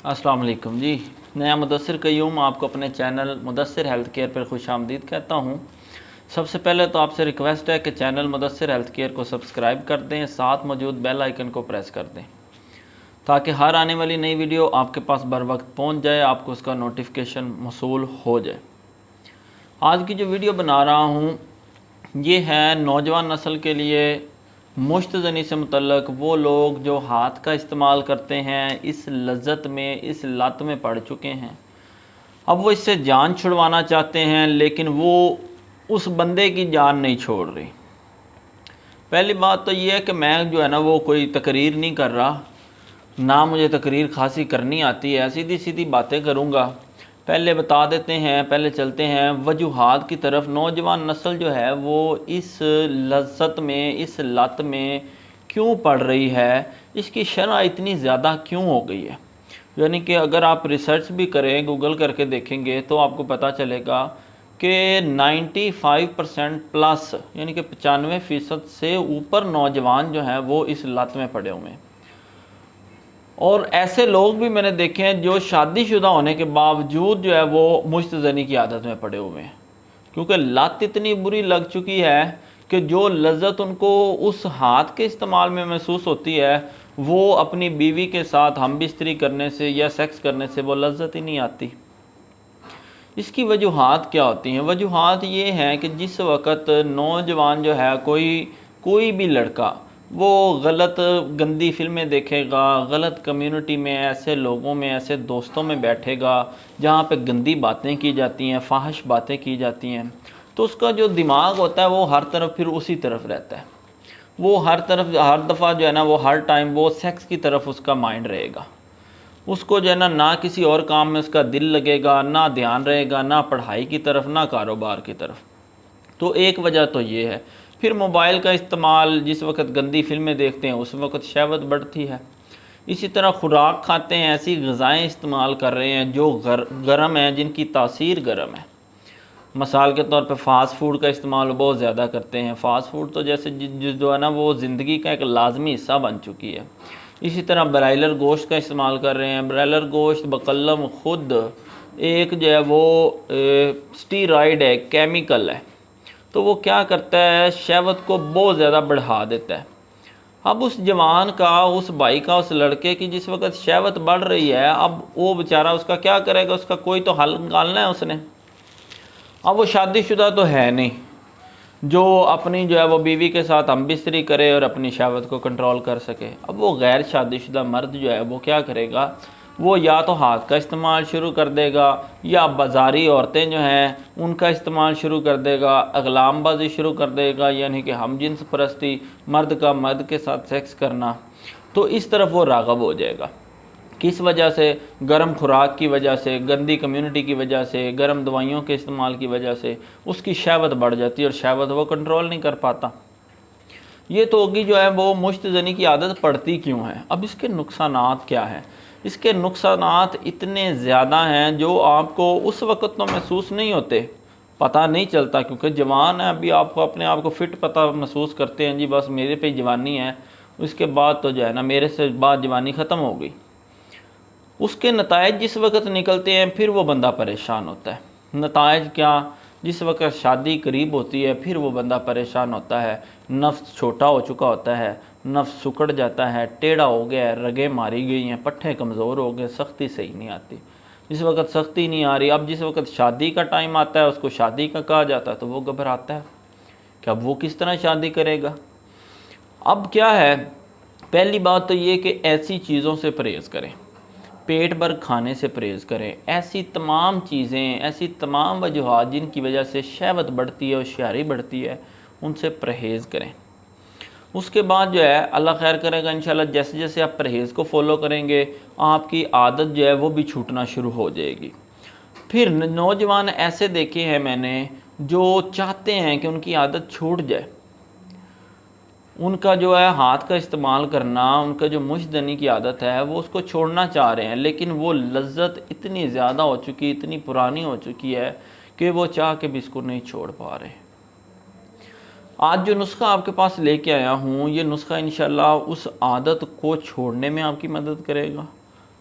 अस्सलाम वालेकुम जी। नया मुदस्सिर क़य्यूम आपको अपने चैनल मुदस्सिर हेल्थ केयर पर खुश आमदीद कहता हूँ। सबसे पहले तो आपसे रिक्वेस्ट है कि चैनल मुदस्सिर हेल्थ केयर को सब्सक्राइब कर दें, साथ मौजूद बेल आइकन को प्रेस कर दें ताकि हर आने वाली नई वीडियो आपके पास बर वक्त पहुँच जाए, आपको उसका नोटिफिकेशन मौसूल हो जाए। आज की जो वीडियो बना रहा हूँ ये है नौजवान नस्ल के लिए मुश्तज़नी से मुतल्लक़ वो लोग जो हाथ का इस्तेमाल करते हैं, इस लज्जत में, इस लत में पड़ चुके हैं। अब वो इससे जान छुड़वाना चाहते हैं लेकिन वो उस बंदे की जान नहीं छोड़ रही। पहली बात तो ये है कि मैं जो है ना वो कोई तकरीर नहीं कर रहा, ना मुझे तकरीर खासी करनी आती है, सीधी सीधी बातें करूँगा। पहले बता देते हैं, पहले चलते हैं वजूहात की तरफ। नौजवान नस्ल जो है वो इस लज्जत में, इस लत में क्यों पड़ रही है, इसकी शरह इतनी ज़्यादा क्यों हो गई है। यानी कि अगर आप रिसर्च भी करें, गूगल करके देखेंगे तो आपको पता चलेगा कि 95% प्लस यानी कि 95% से ऊपर नौजवान जो हैं वो इस लत में पड़े हुए हैं। और ऐसे लोग भी मैंने देखे हैं जो शादीशुदा होने के बावजूद जो है वो मुश्तज़नी की आदत में पड़े हुए हैं, क्योंकि लत इतनी बुरी लग चुकी है कि जो लज्जत उनको उस हाथ के इस्तेमाल में महसूस होती है वो अपनी बीवी के साथ हम बिस्तरी करने से या सेक्स करने से वो लज्जत ही नहीं आती। इसकी वजूहात क्या होती हैं? वजूहात ये हैं कि जिस वक़्त नौजवान जो है कोई भी लड़का वो गलत गंदी फ़िल्में देखेगा, गलत कम्युनिटी में, ऐसे लोगों में, ऐसे दोस्तों में बैठेगा जहाँ पे गंदी बातें की जाती हैं, फाहिश बातें की जाती हैं, तो उसका जो दिमाग होता है वो हर तरफ फिर उसी तरफ रहता है। वो हर दफ़ा जो है ना वो हर टाइम वो सेक्स की तरफ उसका माइंड रहेगा। उसको जो है ना किसी और काम में उसका दिल लगेगा, ना ध्यान रहेगा, ना पढ़ाई की तरफ, ना कारोबार की तरफ। तो एक वजह तो ये है। फिर मोबाइल का इस्तेमाल, जिस वक्त गंदी फिल्में देखते हैं उस वक्त शहवत बढ़ती है। इसी तरह खुराक खाते हैं, ऐसी ग़िज़ाएँ इस्तेमाल कर रहे हैं जो गर्म हैं, जिनकी तासीर गर्म है। मिसाल के तौर पे फ़ास्ट फूड का इस्तेमाल बहुत ज़्यादा करते हैं। फ़ास्ट फूड तो जैसे जो है ना वो ज़िंदगी का एक लाजमी हिस्सा बन चुकी है। इसी तरह ब्रायलर गोश्त का इस्तेमाल कर रहे हैं। ब्रायलर गोश्त बकल्लम ख़ुद एक जो है वो स्टीरॉयड है, केमिकल है, तो वो क्या करता है, शहवत को बहुत ज़्यादा बढ़ा देता है। अब उस जवान का, उस भाई का, उस लड़के की जिस वक्त शहवत बढ़ रही है, अब वो बेचारा उसका क्या करेगा, उसका कोई तो हल निकालना है उसने। अब वो शादीशुदा तो है नहीं जो अपनी जो है वो बीवी के साथ हम बिस्तरी करे और अपनी शहवत को कंट्रोल कर सके। अब वो गैर शादीशुदा मर्द जो है वो क्या करेगा, वो या तो हाथ का इस्तेमाल शुरू कर देगा या बाज़ारी औरतें जो हैं उनका इस्तेमाल शुरू कर देगा, अगलामबाजी शुरू कर देगा, यानी कि हम जिन्स परस्ती, मर्द का मर्द के साथ सेक्स करना। तो इस तरफ वो राग़ब हो जाएगा। किस वजह से? गर्म खुराक की वजह से, गंदी कम्युनिटी की वजह से, गर्म दवाइयों के इस्तेमाल की वजह से उसकी शहवत बढ़ जाती है और शहवत वो कंट्रोल नहीं कर पाता। ये तो होगी जो है वो मुश्तज़नी की आदत पड़ती क्यों है। अब इसके नुकसानात क्या हैं? इसके नुकसानात इतने ज़्यादा हैं जो आपको उस वक़्त तो महसूस नहीं होते, पता नहीं चलता, क्योंकि जवान है अभी, आपको अपने आप को फ़िट पता महसूस करते हैं जी, बस मेरे पे जवानी है, उसके बाद तो जो है ना मेरे से बाद जवानी ख़त्म हो गई। उसके नतायज जिस वक़्त निकलते हैं फिर वो बंदा परेशान होता है। नतायज क्या? जिस वक़्त शादी करीब होती है फिर वो बंदा परेशान होता है। नफ्स छोटा हो चुका होता है, नफ्स सुकड़ जाता है, टेढ़ा हो गया है, रगें मारी गई हैं, पट्ठे कमज़ोर हो गए, सख्ती सही नहीं आती। जिस वक़्त सख्ती नहीं आ रही, अब जिस वक़्त शादी का टाइम आता है, उसको शादी का कहा जाता है, तो वो घबराता है कि अब वो किस तरह शादी करेगा। अब क्या है, पहली बात तो ये कि ऐसी चीज़ों से परहेज़ करें, पेट भर खाने से परहेज़ करें। ऐसी तमाम चीज़ें, ऐसी तमाम वजूहात जिनकी वजह से शहवत बढ़ती है, होशियारी बढ़ती है, उनसे परहेज़ करें। उसके बाद जो है अल्लाह खैर करेगा इंशाल्लाह, जैसे जैसे आप परहेज़ को फॉलो करेंगे आपकी आदत जो है वो भी छूटना शुरू हो जाएगी। फिर नौजवान ऐसे देखे हैं मैंने जो चाहते हैं कि उनकी आदत छूट जाए, उनका जो है हाथ का इस्तेमाल करना, उनका जो मुश्तज़नी की आदत है वो उसको छोड़ना चाह रहे हैं, लेकिन वो लज्जत इतनी ज़्यादा हो चुकी, इतनी पुरानी हो चुकी है कि वो चाह के भी इसको नहीं छोड़ पा रहे। आज जो नुस्खा आपके पास लेके आया हूँ, ये नुस्खा इंशाल्लाह उस आदत को छोड़ने में आपकी मदद करेगा।